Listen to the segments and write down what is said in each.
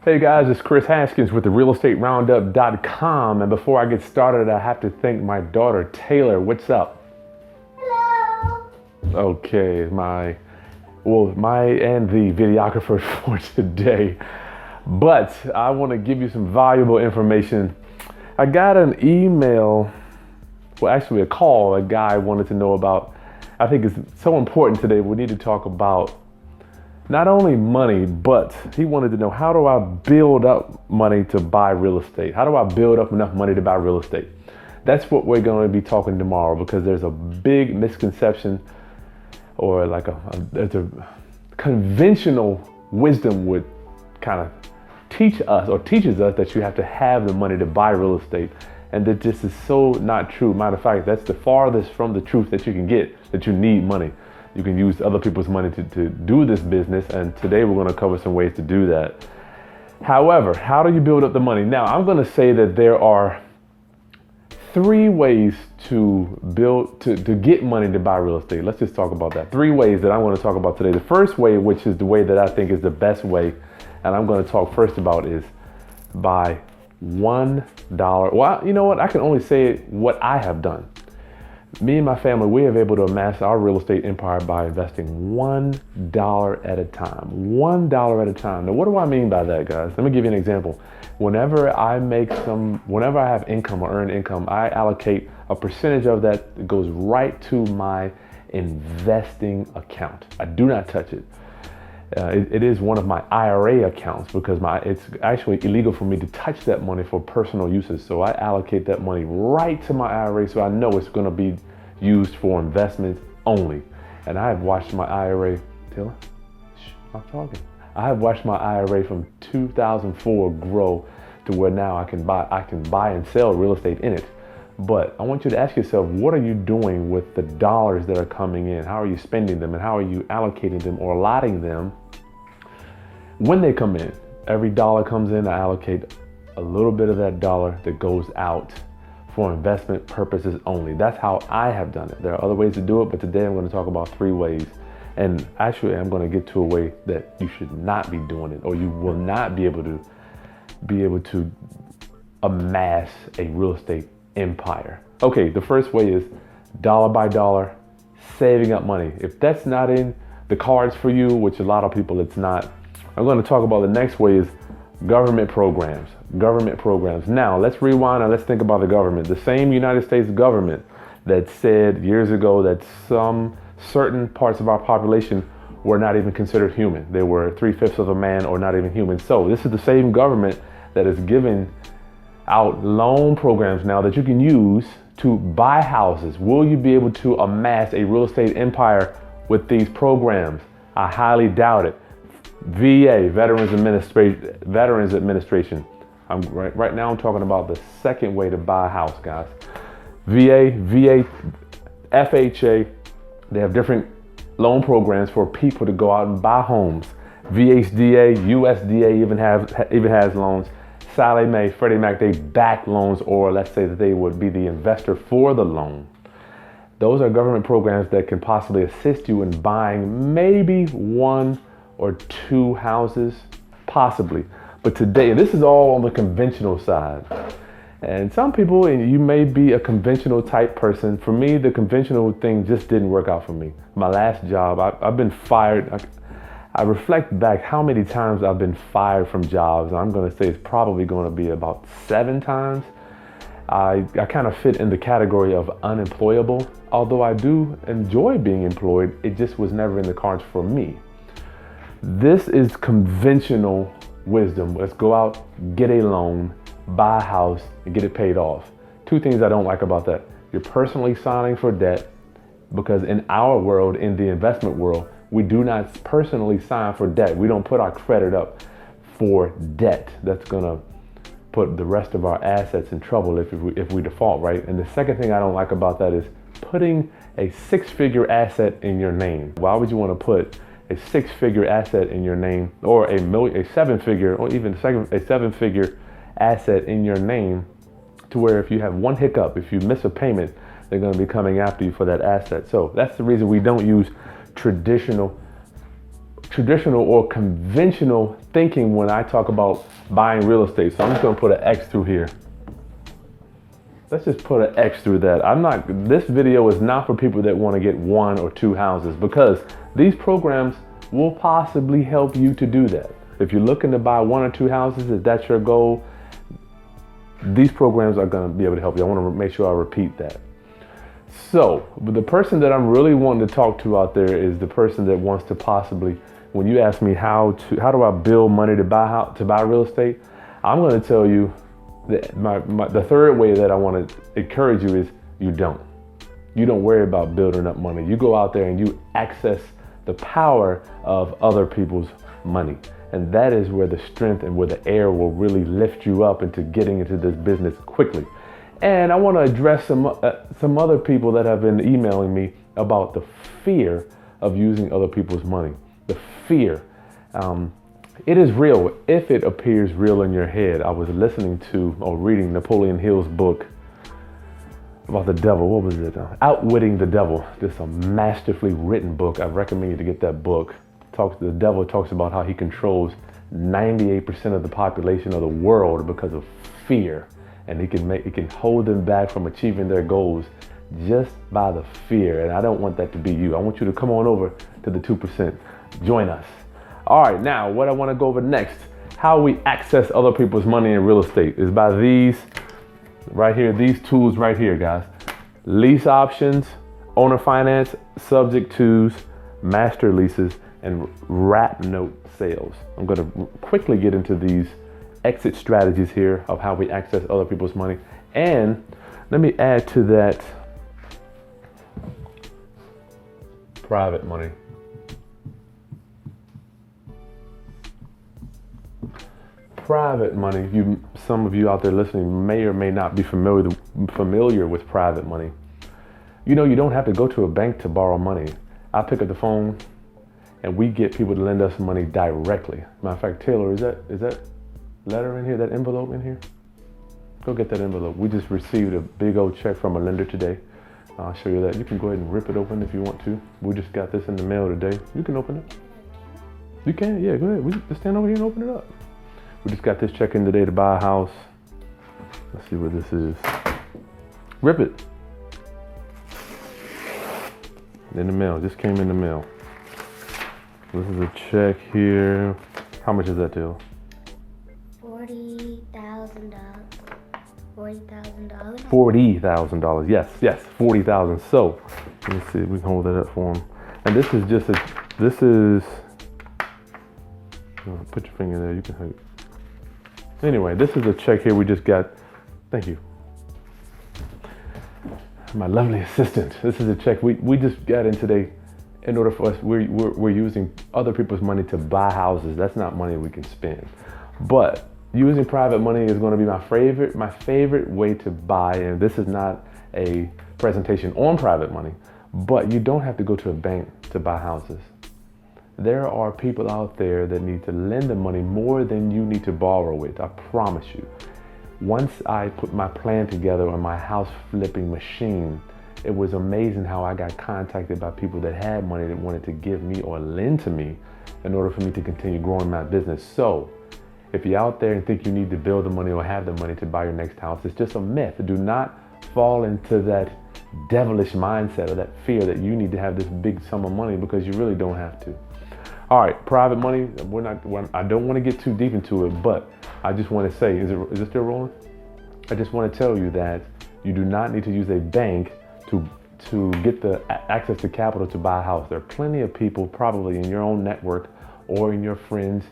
Hey guys, it's Chris Haskins with the realestateroundup.com. And before I get started, I have to thank my daughter, Taylor. What's up? Hello. Okay, my and the videographer for today. But I want to give you some valuable information. I got an email, well, actually a call, a guy wanted to know about. I think it's so important today. We need to talk about not only money, but he wanted to know, how do I build up money to buy real estate? How do I build up enough money to buy real estate? That's what we're going to be talking tomorrow, because there's a big misconception, or like there's a conventional wisdom would kind of teaches us that you have to have the money to buy real estate. And that this is so not true. Matter of fact, that's the farthest from the truth that you can get, that you need money. You can use other people's money to do this business, and today we're going to cover some ways to do that. However, how do you build up the money? Now, I'm going to say that there are three ways to get money to buy real estate. Let's just talk about that. Three ways that I'm going to talk about today. The first way, which is the way that I think is the best way, and I'm going to talk first about, is by $1. Well, you know what? I can only say what I have done. Me and my family, we have able to amass our real estate empire by investing $1 at a time. $1 at a time. Now, what do I mean by that, guys? Let me give you an example. Whenever I have income or earn income, I allocate a percentage of that goes right to my investing account. I do not touch it. It is one of my IRA accounts, because it's actually illegal for me to touch that money for personal uses. So I allocate that money right to my IRA, so I know it's going to be used for investments only. And I have watched my IRA, Taylor, I'm talking. I have watched my IRA from 2004 grow to where now I can buy and sell real estate in it. But I want you to ask yourself, what are you doing with the dollars that are coming in? How are you spending them, and how are you allocating them or allotting them when they come in? Every dollar comes in, I allocate a little bit of that dollar that goes out for investment purposes only. That's how I have done it. There are other ways to do it, but today I'm going to talk about three ways. And actually, I'm going to get to a way that you should not be doing it, or you will not be able to amass a real estate empire. Okay, the first way is dollar by dollar, saving up money. If that's not in the cards for you, which a lot of people it's not, I'm going to talk about the next way is government programs. Government programs. Now, let's rewind and let's think about the government. The same United States government that said years ago that some certain parts of our population were not even considered human. They were 3/5 of a man, or not even human. So this is the same government that is giving out loan programs now that you can use to buy houses. Will you be able to amass a real estate empire with these programs? I highly doubt it. VA, Veterans Administration. Right now I'm talking about the second way to buy a house, guys. VA, FHA, they have different loan programs for people to go out and buy homes. VHDA, USDA even has loans. Sallie Mae, Freddie Mac, they back loans, or let's say that they would be the investor for the loan. Those are government programs that can possibly assist you in buying maybe one or two houses, possibly. But today, this is all on the conventional side. And some people, and you may be a conventional type person. For me, the conventional thing just didn't work out for me. My last job, I've been fired. I reflect back how many times I've been fired from jobs. I'm going to say it's probably going to be about 7 times. I kind of fit in the category of unemployable. Although I do enjoy being employed, it just was never in the cards for me. This is conventional wisdom. Let's go out, get a loan, buy a house, and get it paid off. Two things I don't like about that. You're personally signing for debt, because in our world, in the investment world, we do not personally sign for debt. We don't put our credit up for debt. That's gonna put the rest of our assets in trouble if we default, right? And the second thing I don't like about that is putting a 6-figure asset in your name. Why would you want to put a 6-figure asset in your name, or a 7-figure, or even a 7-figure asset in your name, to where if you have one hiccup, if you miss a payment, they're going to be coming after you for that asset. So that's the reason we don't use traditional traditional or conventional thinking when I talk about buying real estate. So I'm just gonna put an X through here. Let's just put an X through that. This video is not for people that want to get 1 or 2 houses, because these programs will possibly help you to do that. If you're looking to buy 1 or 2 houses, if that's your goal, these programs are going to be able to help you. I want to make sure I repeat that. So, but the person that I'm really wanting to talk to out there is the person that wants to possibly, when you ask me how do I build money to buy real estate, I'm going to tell you that the third way that I want to encourage you is you don't worry about building up money. You go out there and you access the power of other people's money. And that is where the strength and where the air will really lift you up into getting into this business quickly. And I want to address some other people that have been emailing me about the fear of using other people's money. The fear. It is real if it appears real in your head. I was listening to or reading Napoleon Hill's book about the devil. What was it? Outwitting the Devil. Just a masterfully written book. I recommend you to get that book. The devil talks about how he controls 98% of the population of the world because of fear, and he can hold them back from achieving their goals just by the fear. And I don't want that to be you. I want you to come on over to the 2%. Join us. All right, now what I want to go over next, how we access other people's money in real estate, is by these right here, these tools right here, guys. Lease options, owner finance, subject twos, master leases, and wrap note sales. I'm going to quickly get into these exit strategies here of how we access other people's money. And let me add to that private money. Private money, some of you out there listening may or may not be familiar with private money. You know, you don't have to go to a bank to borrow money. I pick up the phone and we get people to lend us money directly. Matter of fact, Taylor, is that letter in here, that envelope in here? Go get that envelope. We just received a big old check from a lender today. I'll show you that. You can go ahead and rip it open if you want to. We just got this in the mail today. You can open it. You can, yeah, go ahead. Just stand over here and open it up. We just got this check in today to buy a house. Let's see what this is. Rip it. In the mail, just came in the mail. This is a check here. How much is that, Jill? $40,000. $40,000. Yes, $40,000. So, let me see if we can hold that up for him. And this is just put your finger there, you can hug it. Anyway, this is a check here we just got. Thank you. My lovely assistant. This is a check we just got in today. In order for us, we're using other people's money to buy houses. That's not money we can spend. But using private money is going to be my favorite way to buy. And this is not a presentation on private money, but you don't have to go to a bank to buy houses. There are people out there that need to lend the money more than you need to borrow it. I promise you. Once I put my plan together on my house flipping machine, it was amazing how I got contacted by people that had money that wanted to give me or lend to me in order for me to continue growing my business. So if you're out there and think you need to build the money or have the money to buy your next house, it's just a myth. Do not fall into that devilish mindset or that fear that you need to have this big sum of money, because you really don't have to. All right, private money, I don't want to get too deep into it, but I just want to say, is it still rolling? I just want to tell you that you do not need to use a bank to get the access to capital to buy a house. There are plenty of people probably in your own network or in your friends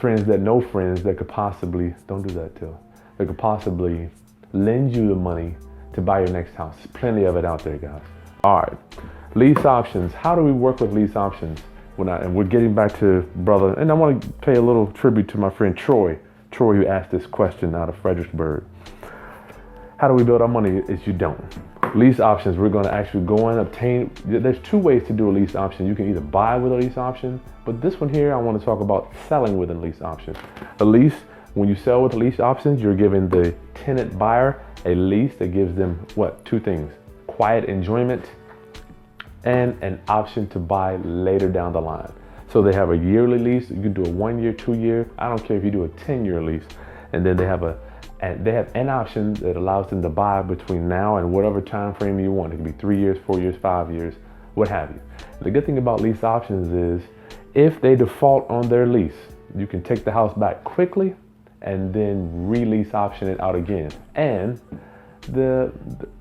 that know friends that could possibly, don't do that too, that could possibly lend you the money to buy your next house. There's plenty of it out there, guys. All right, lease options. How do we work with lease options? And we're getting back to brother, and I want to pay a little tribute to my friend Troy, who asked this question out of Fredericksburg. How do we build our money? Is you don't. Lease options, we're going to actually go and obtain. There's 2 ways to do a lease option. You can either buy with a lease option, but this one here, I want to talk about selling with a lease option. A lease, when you sell with a lease options, you're giving the tenant buyer a lease that gives them 2 things: quiet enjoyment and an option to buy later down the line. So they have a yearly lease. You can do a 1 year, 2 year. I don't care if you do a 10-year lease. And then they have an option that allows them to buy between now and whatever time frame you want. It can be 3 years, 4 years, 5 years, what have you. The good thing about lease options is if they default on their lease, you can take the house back quickly and then release option it out again. And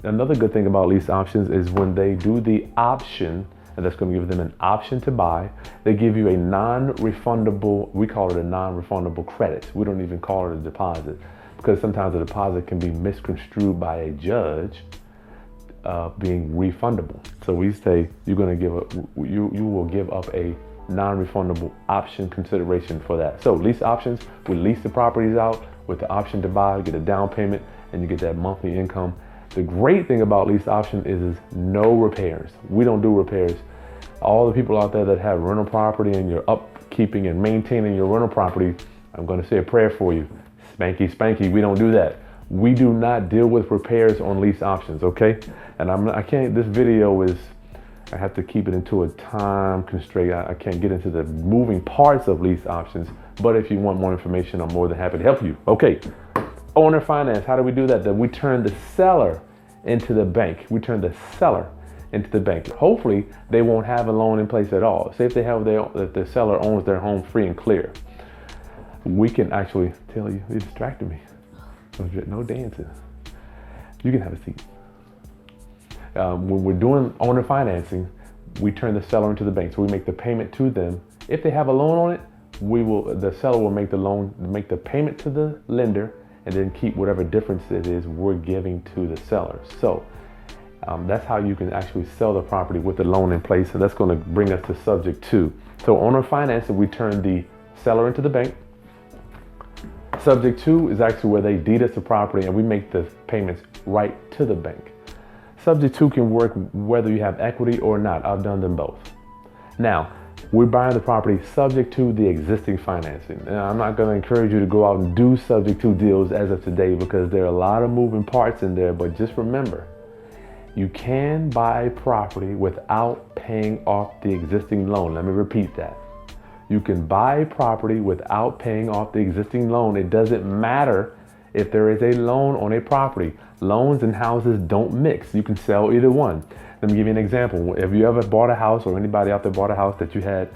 another good thing about lease options is when they do the option, and that's going to give them an option to buy, they give you a non-refundable, we call it a non-refundable credit. We don't even call it a deposit, because sometimes a deposit can be misconstrued by a judge being refundable. So we say you will give up a non-refundable option consideration for that. So lease options, we lease the properties out with the option to buy, get a down payment, and you get that monthly income. The great thing about lease option is no repairs. We don't do repairs. All the people out there that have rental property and you're upkeeping and maintaining your rental property, I'm going to say a prayer for you. Spanky, spanky, we don't do that. We do not deal with repairs on lease options, okay? And this video is, I have to keep it into a time constraint. I can't get into the moving parts of lease options, but if you want more information, I'm more than happy to help you. Okay, owner finance, how do we do that? That we turn the seller into the bank. We turn the seller into the bank. Hopefully, they won't have a loan in place at all. Say if the seller owns their home free and clear. We can actually tell you, you distracted me. No dancing. You can have a seat. When we're doing owner financing, we turn the seller into the bank. So we make the payment to them. If they have a loan on it, the seller will make the payment to the lender, and then keep whatever difference it is we're giving to the seller. So that's how you can actually sell the property with the loan in place. And that's going to bring us to subject 2. So owner financing, we turn the seller into the bank. Subject 2 is actually where they deed us the property and we make the payments right to the bank. Subject 2 can work whether you have equity or not. I've done them both. Now, we're buying the property subject to the existing financing. Now, I'm not going to encourage you to go out and do subject to deals as of today because there are a lot of moving parts in there, but just remember, you can buy property without paying off the existing loan. Let me repeat that. You can buy property without paying off the existing loan. It doesn't matter if there is a loan on a property. Loans and houses don't mix. You can sell either one. Let me give you an example. If you ever bought a house, or anybody out there bought a house that you had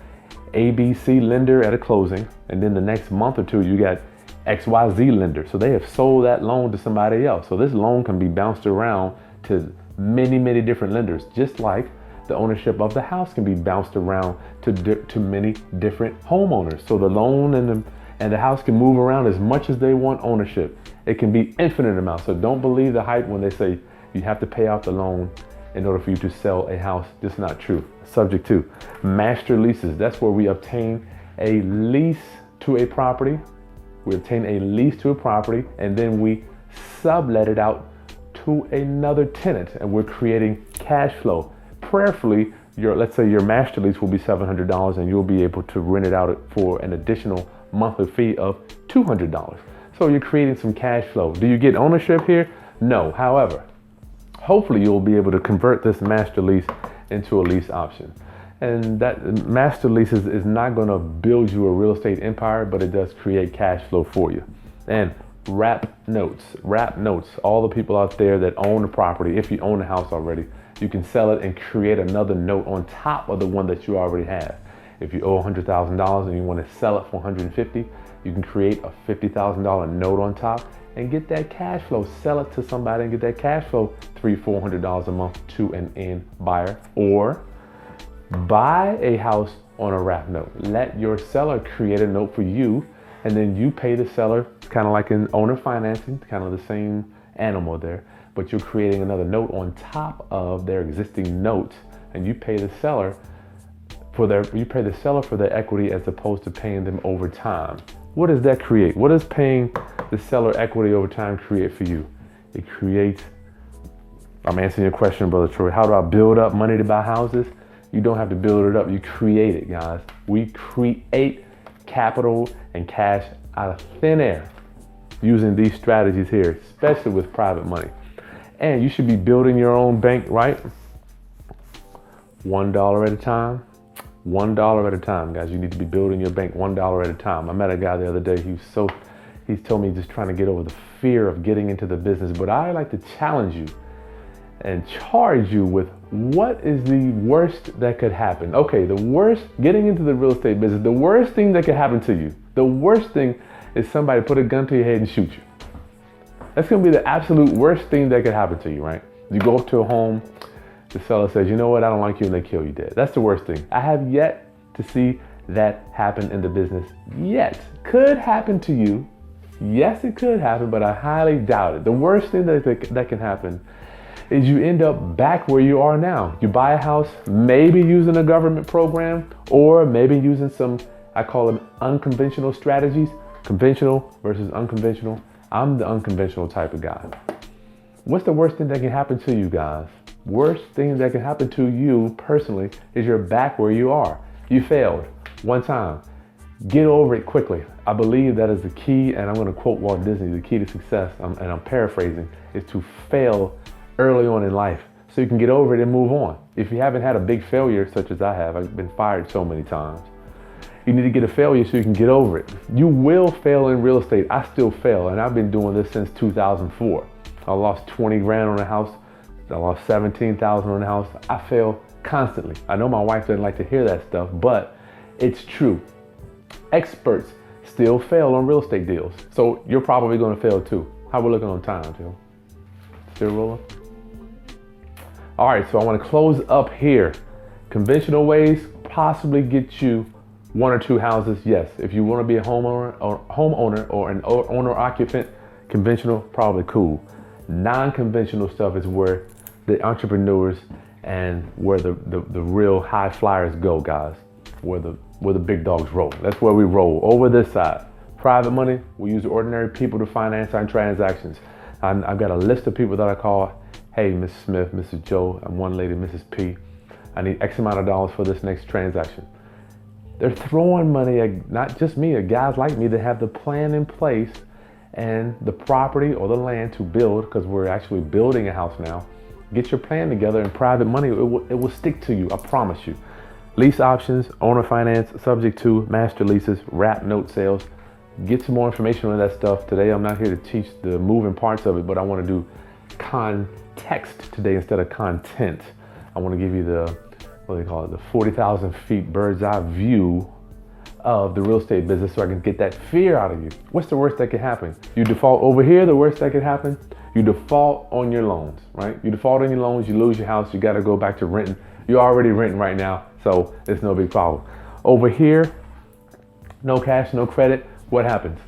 ABC lender at a closing, and then the next month or two you got XYZ lender. So they have sold that loan to somebody else. So this loan can be bounced around to many, many different lenders, just like the ownership of the house can be bounced around to many different homeowners. So the loan and the house can move around as much as they want ownership. It can be infinite amounts. So don't believe the hype when they say you have to pay off the loan in order for you to sell a house. Just not true. Subject 2, master leases. That's where we obtain a lease to a property. We obtain a lease to a property and then we sublet it out to another tenant, and we're creating cash flow. Prayerfully, let's say your master lease will be $700 and you'll be able to rent it out for an additional monthly fee of $200. So you're creating some cash flow. Do you get ownership here? No. However, hopefully you'll be able to convert this master lease into a lease option. And that master lease is not going to build you a real estate empire, but it does create cash flow for you. And wrap notes, all the people out there that own the property, if you own the house already, you can sell it and create another note on top of the one that you already have. If you owe $100,000 and you want to sell it for $150,000, you can create a $50,000 note on top and get that cash flow. Sell it to somebody and get that cash flow, $300-400 a month to an end buyer. Or buy a house on a wrap note. Let your seller create a note for you, and then you pay the seller. It's kind of like in owner financing, kind of the same animal there, but you're creating another note on top of their existing note, and you pay the seller for their equity as opposed to paying them over time. What does that create? What does paying the seller equity over time create for you? It creates, I'm answering your question, Brother Troy. How do I build up money to buy houses? You don't have to build it up. You create it, guys. We create capital and cash out of thin air using these strategies here, especially with private money. And you should be building your own bank, right? $1 at a time, $1 at a time, guys. You need to be building your bank $1 at a time. I met a guy the other day. He's told me just trying to get over the fear of getting into the business. But I like to challenge you and charge you with what is the worst that could happen. Okay, the worst, getting into the real estate business, the worst thing that could happen to you, the worst thing is somebody put a gun to your head and shoot you. That's gonna be the absolute worst thing that could happen to you, right? You go up to a home, the seller says, you know what, I don't like you, and they kill you dead. That's the worst thing. I have yet to see that happen in the business yet. Could happen to you. Yes, it could happen, but I highly doubt it. The worst thing that can happen is you end up back where you are now. You buy a house, maybe using a government program, or maybe using some, I call them unconventional strategies, conventional versus unconventional. I'm the unconventional type of guy. What's the worst thing that can happen to you guys? Worst thing that can happen to you personally is you're back where you are. You failed one time. Get over it quickly. I believe that is the key, and I'm going to quote Walt Disney, the key to success, and I'm paraphrasing, is to fail early on in life so you can get over it and move on. If you haven't had a big failure such as I have, I've been fired so many times, you need to get a failure so you can get over it. You will fail in real estate. I still fail, and I've been doing this since 2004. I lost 20 grand on a house. I lost 17,000 on a house. I fail constantly. I know my wife doesn't like to hear that stuff, but it's true. Experts still fail on real estate deals. So you're probably going to fail too. How we looking on time, Joe? Still rolling? All right, so I want to close up here. Conventional ways possibly get you one or two houses. Yes, if you want to be a homeowner or an owner occupant, conventional, probably cool. Non-conventional stuff is where the entrepreneurs and where the real high flyers go, guys. Where the big dogs roll. That's where we roll. Over this side. Private money, we use ordinary people to finance our transactions. I've got a list of people that I call, hey, Mrs. Smith, Mrs. Joe, and one lady, Mrs. P. I need X amount of dollars for this next transaction. They're throwing money at not just me, at guys like me that have the plan in place and the property or the land to build, because we're actually building a house now. Get your plan together, and private money, it will stick to you, I promise you. Lease options, owner finance, subject to, master leases, wrap note sales. Get some more information on that stuff. Today, I'm not here to teach the moving parts of it, but I want to do context today instead of content. I want to give you the, what do they call it, the 40,000 feet bird's eye view of the real estate business so I can get that fear out of you. What's the worst that could happen? You default over here, the worst that could happen, you default on your loans, right? You default on your loans, you lose your house, you got to go back to renting. You're already renting right now, so it's no big problem. Over here, no cash, no credit, what happens?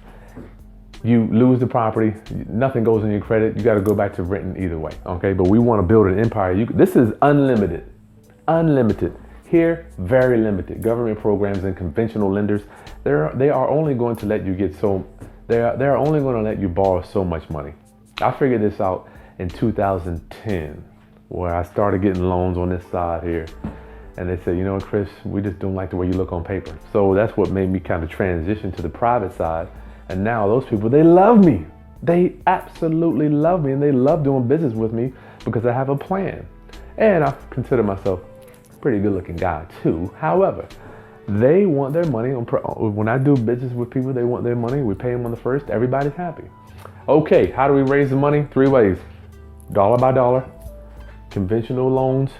You lose the property, nothing goes on your credit, you got to go back to renting either way, okay? But we want to build an empire. This is unlimited, unlimited. Here, very limited. Government programs and conventional lenders, they are only going to let you get they're only going to let you borrow so much money. I figured this out in 2010, where I started getting loans on this side here. And they said, you know what, Chris, we just don't like the way you look on paper. So that's what made me kind of transition to the private side. And now those people, they love me. They absolutely love me, and they love doing business with me because I have a plan. And I consider myself a pretty good looking guy too. However, they want their money. When I do business with people, they want their money. We pay them on the first. Everybody's happy. Okay, how do we raise the money? 3 ways. Dollar by dollar, conventional loans,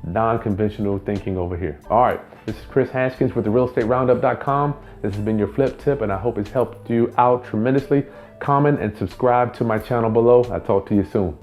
non-conventional thinking over here. All right, this is Chris Hanskins with therealestateroundup.com. This has been your flip tip, and I hope it's helped you out tremendously. Comment and subscribe to my channel below. I'll talk to you soon.